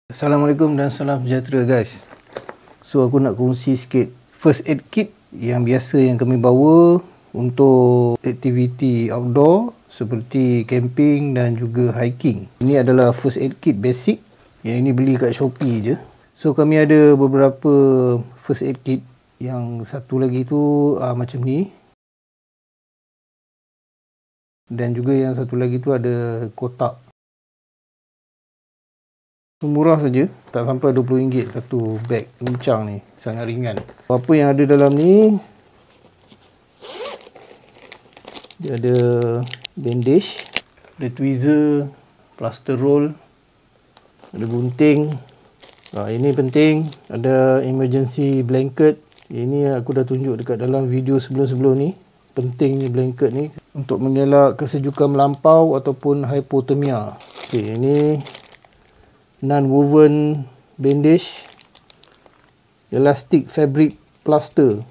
Assalamualaikum dan salam sejahtera guys. So aku nak kongsi sikit first aid kit yang biasa yang kami bawa untuk aktiviti outdoor seperti camping dan juga hiking. Ini adalah first aid kit basic. Yang ini beli kat Shopee je. So kami ada beberapa first aid kit. Yang satu lagi tu macam ni. Dan juga yang satu lagi tu ada kotak. Murah saja, tak sampai RM20 satu beg bincang ni, sangat ringan. Apa yang ada dalam ni? Dia ada bandage, ada tweezer, plaster roll, ada gunting. Ini penting, ada emergency blanket. Ini aku dah tunjuk dekat dalam video sebelum-sebelum ni. Penting ni blanket ni untuk mengelak kesejukan melampau ataupun hypothermia. Okey, ini non-woven bandage, elastic fabric plaster.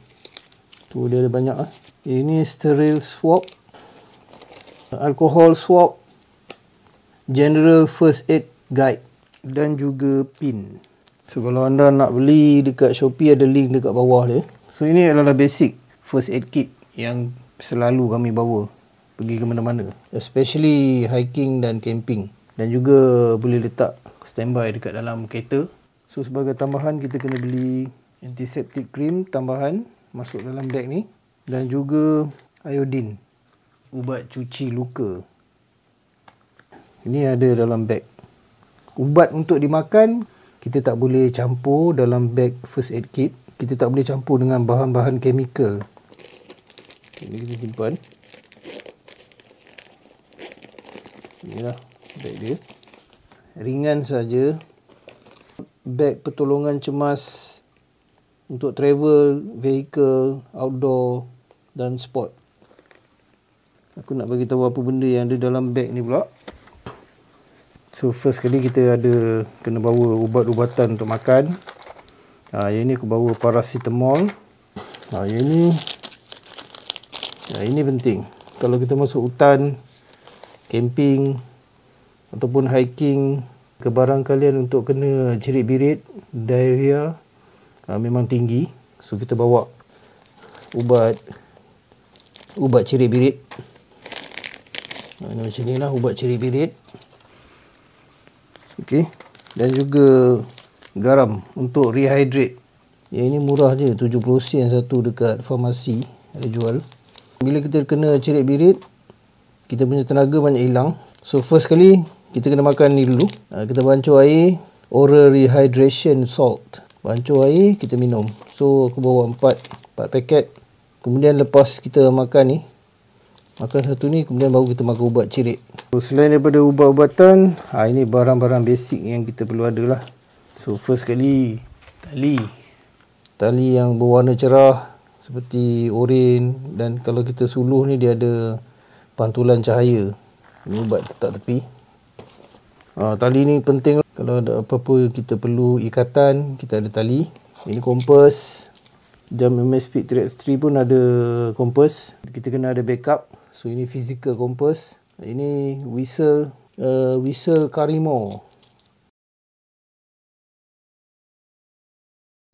Tu dia ada banyak. Ini sterile swab, alcohol swab, general first aid guide dan juga pin. So kalau anda nak beli dekat Shopee ada link dekat bawah dia. So ini adalah basic first aid kit yang selalu kami bawa pergi ke mana-mana, especially hiking dan camping, dan juga boleh letak standby dekat dalam kereta. So sebagai tambahan kita kena beli antiseptic cream tambahan masuk dalam beg ni, dan juga iodine, ubat cuci luka. Ini ada dalam beg. Ubat untuk dimakan kita tak boleh campur dalam beg first aid kit. Kita tak boleh campur dengan bahan-bahan chemical. Ini kita simpan. Inilah beg dia. Ringan saja. Beg pertolongan cemas untuk travel, vehicle, outdoor dan sport. Aku nak bagi tahu apa benda yang ada dalam beg ni pula. So first kali kita ada kena bawa ubat-ubatan untuk makan. Yang ni aku bawa paracetamol. Yang ini penting. Kalau kita masuk hutan, camping ataupun hiking, kebaran kalian untuk kena cerit-birit, diarrhea memang tinggi. So kita bawa ubat cerit-birit. Macam ni lah ubat cerit-birit. Okey. Dan juga garam untuk rehydrate. Yang ini murah je, 70 sen satu dekat farmasi ada jual. Bila kita kena cerit-birit, kita punya tenaga banyak hilang. So first kali kita kena makan ni dulu. Kita bancuh air, oral rehydration salt. Bancuh air, kita minum. So aku bawa 4 paket. Kemudian lepas kita makan ni, makan satu ni, kemudian baru kita makan ubat cerit. So selain daripada ubat-ubatan, ini barang-barang basic yang kita perlu ada lah. So first kali, tali yang berwarna cerah seperti oren, dan kalau kita suluh ni dia ada pantulan cahaya. Ini ubat letak tepi. Tali ni penting. Kalau ada apa-apa kita perlu ikatan, kita ada tali. Ini kompas. Jam Amazfit T-Rex 3 pun ada kompas. Kita kena ada backup. So ini physical kompas. Ini whistle Karimo.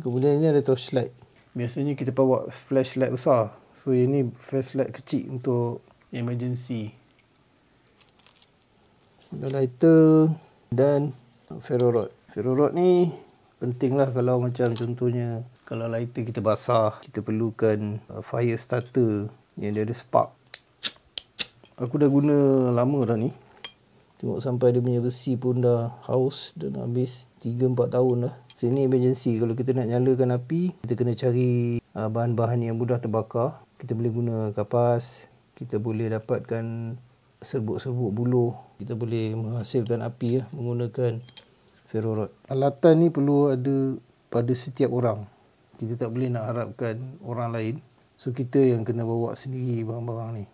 Kemudian ini ada torchlight. Biasanya kita bawa flashlight besar. So ini flashlight kecil untuk emergency. Ada lighter dan ferro rod ni penting lah. Kalau macam contohnya kalau lighter kita basah, kita perlukan fire starter yang dia ada spark. Aku dah guna lama dah ni. Tengok sampai dia punya besi pun dah haus, dah habis 3-4 tahun dah. So ini emergency. Kalau kita nak nyalakan api, kita kena cari bahan-bahan yang mudah terbakar. Kita boleh guna kapas, kita boleh dapatkan serbuk-serbuk buluh, kita boleh menghasilkan api menggunakan ferro rod. Alatan ni perlu ada pada setiap orang. Kita tak boleh nak harapkan orang lain. So kita yang kena bawa sendiri barang-barang ni.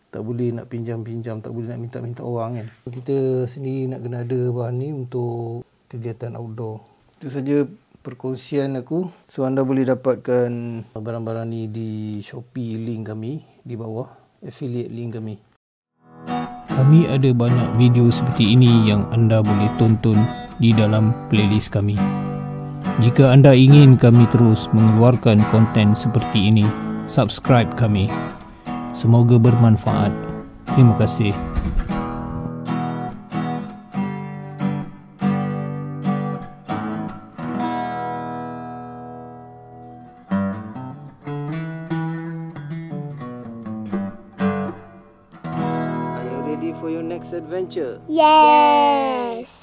Tak boleh nak pinjam-pinjam, tak boleh nak minta-minta orang kan. So, kita sendiri nak kena ada bahan ni untuk kegiatan outdoor. Itu saja perkongsian aku. So anda boleh dapatkan barang-barang ni di Shopee, link kami di bawah, affiliate link kami. Kami ada banyak video seperti ini yang anda boleh tonton di dalam playlist kami. Jika anda ingin kami terus mengeluarkan konten seperti ini, subscribe kami. Semoga bermanfaat. Terima kasih. Are you ready for your next adventure? Yes.